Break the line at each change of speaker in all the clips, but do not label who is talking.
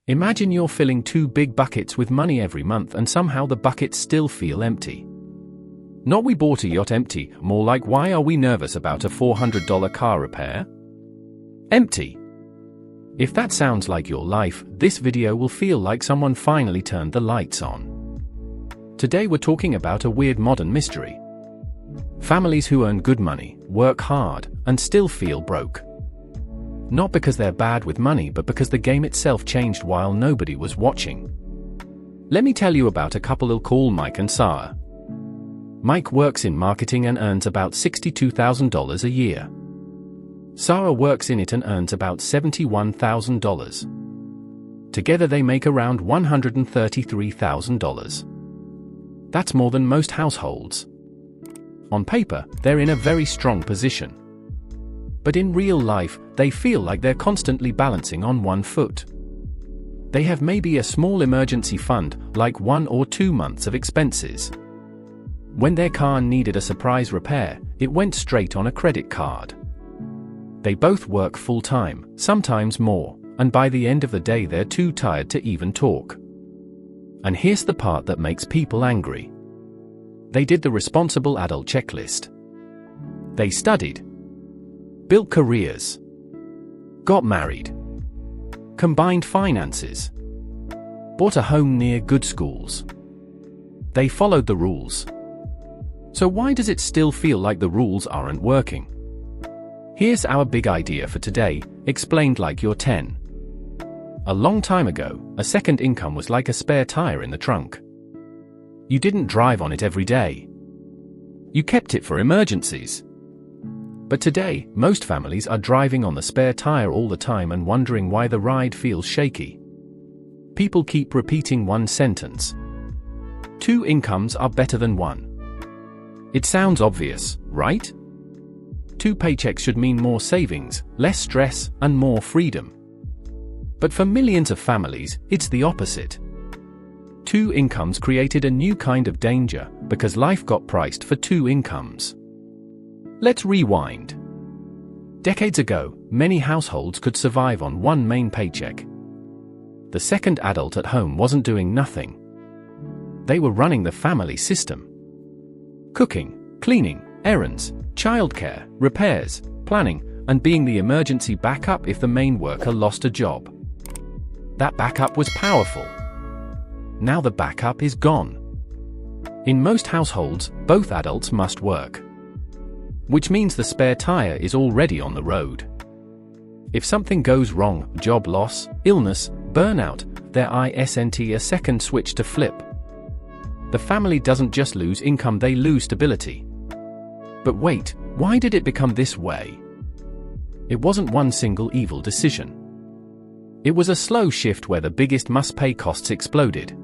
Imagine you're filling 2 big buckets with money every month and somehow the buckets still feel empty. Not "we bought a yacht" empty, more like "why are we nervous about a $400 car repair?" Empty. If that sounds like your life, this video will feel like someone finally turned the lights on. Today we're talking about a weird modern mystery. Families who earn good money, work hard, and still feel broke. Not because they're bad with money, but because the game itself changed while nobody was watching. Let me tell you about a couple we'll call Mike and Sarah. Mike works in marketing and earns about $62,000 a year. Sarah works in it and earns about $71,000. Together they make around $133,000. That's more than most households. On paper, they're in a very strong position. But in real life, they feel like they're constantly balancing on one foot. They have maybe a small emergency fund, like 1 or 2 months of expenses. When their car needed a surprise repair, it went straight on a credit card. They both work full-time, sometimes more, and by the end of the day they're too tired to even talk. And here's the part that makes people angry. They did the responsible adult checklist. They studied, built careers, got married, combined finances, bought a home near good schools. They followed the rules. So why does it still feel like the rules aren't working? Here's our big idea for today, explained like you're 10. A long time ago, a second income was like a spare tire in the trunk. You didn't drive on it every day. You kept it for emergencies. But today, most families are driving on the spare tire all the time and wondering why the ride feels shaky. People keep repeating one sentence. 2 incomes are better than 1. It sounds obvious, right? 2 paychecks should mean more savings, less stress, and more freedom. But for millions of families, it's the opposite. 2 incomes created a new kind of danger because life got priced for 2 incomes. Let's rewind. Decades ago, many households could survive on 1 main paycheck. The second adult at home wasn't doing nothing. They were running the family system. Cooking, cleaning, errands, childcare, repairs, planning, and being the emergency backup if the main worker lost a job. That backup was powerful. Now the backup is gone. In most households, both adults must work. Which means the spare tire is already on the road. If something goes wrong, job loss, illness, burnout, there isn't a second switch to flip. The family doesn't just lose income, they lose stability. But wait, why did it become this way? It wasn't one single evil decision. It was a slow shift where the biggest must-pay costs exploded.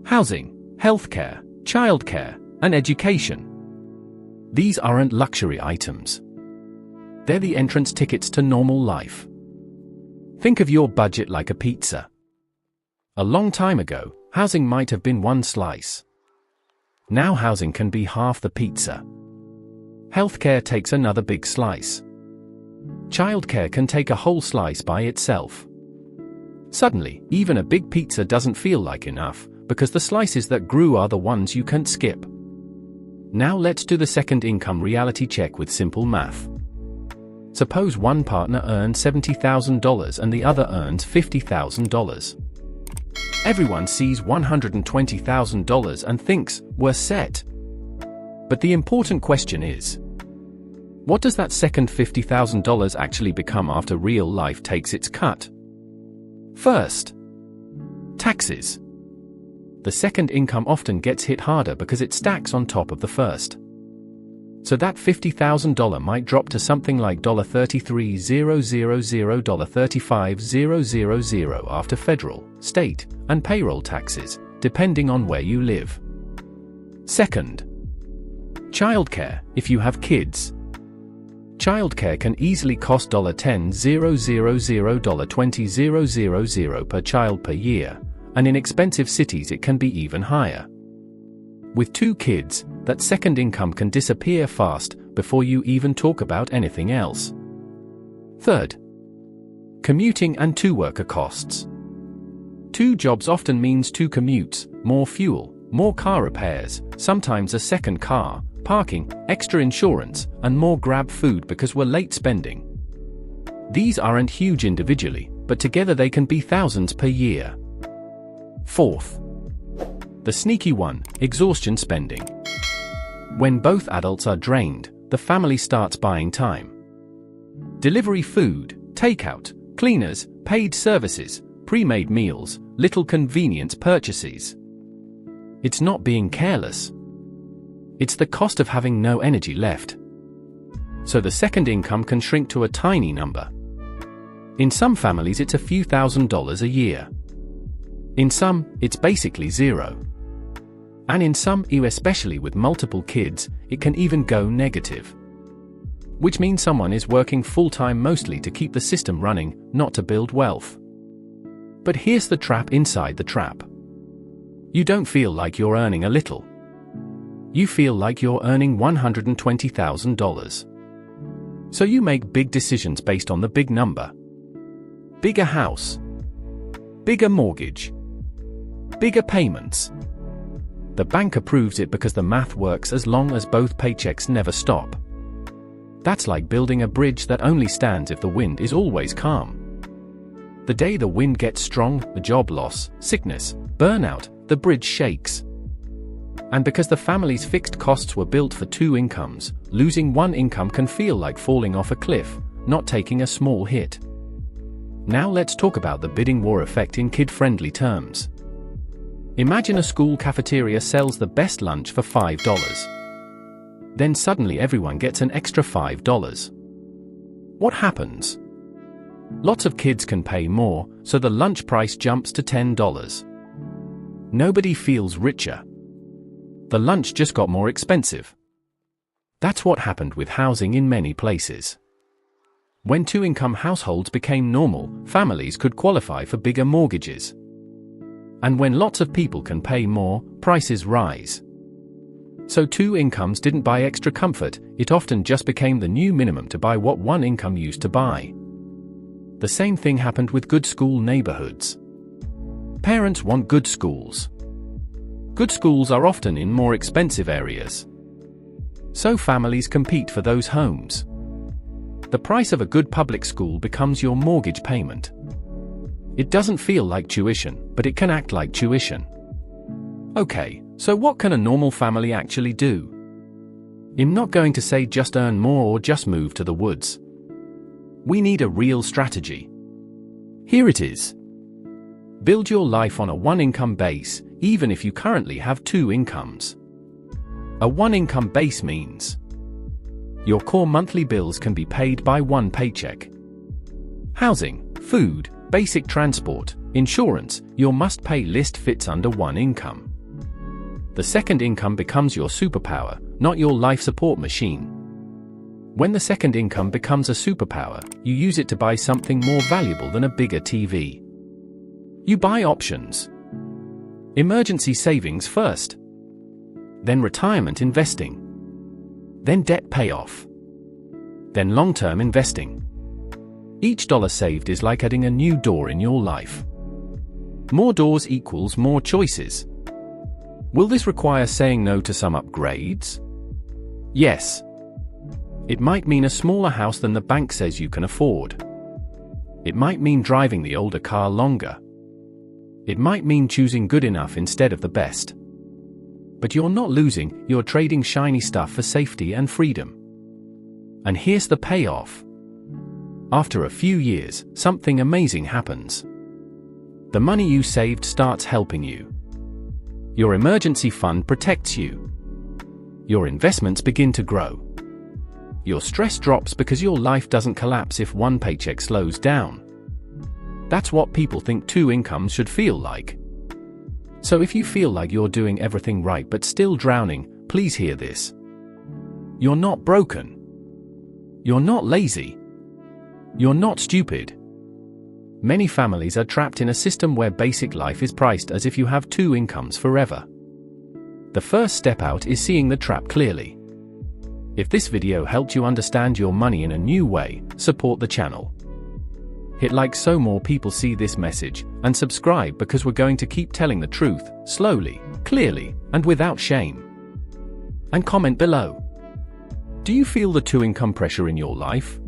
Housing, healthcare, childcare, and education. These aren't luxury items. They're the entrance tickets to normal life. Think of your budget like a pizza. A long time ago, housing might have been 1 slice. Now housing can be half the pizza. Healthcare takes another big slice. Childcare can take a whole slice by itself. Suddenly, even a big pizza doesn't feel like enough, because the slices that grew are the ones you can't skip. Now let's do the second income reality check with simple math. Suppose one partner earns $70,000 and the other earns $50,000. Everyone sees $120,000 and thinks, we're set. But the important question is, what does that second $50,000 actually become after real life takes its cut? First, taxes. The second income often gets hit harder because it stacks on top of the first. So that $50,000 might drop to something like $33,000, $35,000 after federal, state, and payroll taxes, depending on where you live. Second, childcare, if you have kids. Childcare can easily cost $10,000, $20,000 per child per year, and in expensive cities it can be even higher. With 2 kids, that second income can disappear fast before you even talk about anything else. Third, commuting and to-worker costs. Two jobs often means two commutes, more fuel, more car repairs, sometimes a second car, parking, extra insurance, and more grab food because we're late spending. These aren't huge individually, but together they can be thousands per year. Fourth, the sneaky one, exhaustion spending. When both adults are drained, the family starts buying time. Delivery food, takeout, cleaners, paid services, pre-made meals, little convenience purchases. It's not being careless. It's the cost of having no energy left. So the second income can shrink to a tiny number. In some families it's a few $1,000s a year. In some, it's basically zero. And in some, especially with multiple kids, it can even go negative. Which means someone is working full-time mostly to keep the system running, not to build wealth. But here's the trap inside the trap. You don't feel like you're earning a little. You feel like you're earning $120,000. So you make big decisions based on the big number. Bigger house. Bigger mortgage. Bigger payments. The bank approves it because the math works as long as both paychecks never stop. That's like building a bridge that only stands if the wind is always calm. The day the wind gets strong, the job loss, sickness, burnout, the bridge shakes. And because the family's fixed costs were built for two incomes, losing one income can feel like falling off a cliff, not taking a small hit. Now let's talk about the bidding war effect in kid-friendly terms. Imagine a school cafeteria sells the best lunch for $5. Then suddenly everyone gets an extra $5. What happens? Lots of kids can pay more, so the lunch price jumps to $10. Nobody feels richer. The lunch just got more expensive. That's what happened with housing in many places. When two-income households became normal, families could qualify for bigger mortgages. And when lots of people can pay more, prices rise. So two incomes didn't buy extra comfort, it often just became the new minimum to buy what one income used to buy. The same thing happened with good school neighborhoods. Parents want good schools. Good schools are often in more expensive areas. So families compete for those homes. The price of a good public school becomes your mortgage payment. It doesn't feel like tuition, but it can act like tuition. Okay, so what can a normal family actually do? I'm not going to say just earn more or just move to the woods. We need a real strategy. Here it is. Build your life on a one-income base, even if you currently have two incomes. A one-income base means your core monthly bills can be paid by one paycheck. Housing, food, basic transport, insurance, your must-pay list fits under one income. The second income becomes your superpower, not your life support machine. When the second income becomes a superpower, you use it to buy something more valuable than a bigger TV. You buy options. Emergency savings first. Then retirement investing. Then debt payoff. Then long-term investing. Each dollar saved is like adding a new door in your life. More doors equals more choices. Will this require saying no to some upgrades? Yes. It might mean a smaller house than the bank says you can afford. It might mean driving the older car longer. It might mean choosing good enough instead of the best. But you're not losing, you're trading shiny stuff for safety and freedom. And here's the payoff. After a few years, something amazing happens. The money you saved starts helping you. Your emergency fund protects you. Your investments begin to grow. Your stress drops because your life doesn't collapse if one paycheck slows down. That's what people think two incomes should feel like. So if you feel like you're doing everything right but still drowning, please hear this. You're not broken. You're not lazy. You're not stupid. Many families are trapped in a system where basic life is priced as if you have two incomes forever. The first step out is seeing the trap clearly. If this video helped you understand your money in a new way, support the channel. Hit like so more people see this message, and subscribe because we're going to keep telling the truth, slowly, clearly, and without shame. And comment below. Do you feel the two-income pressure in your life?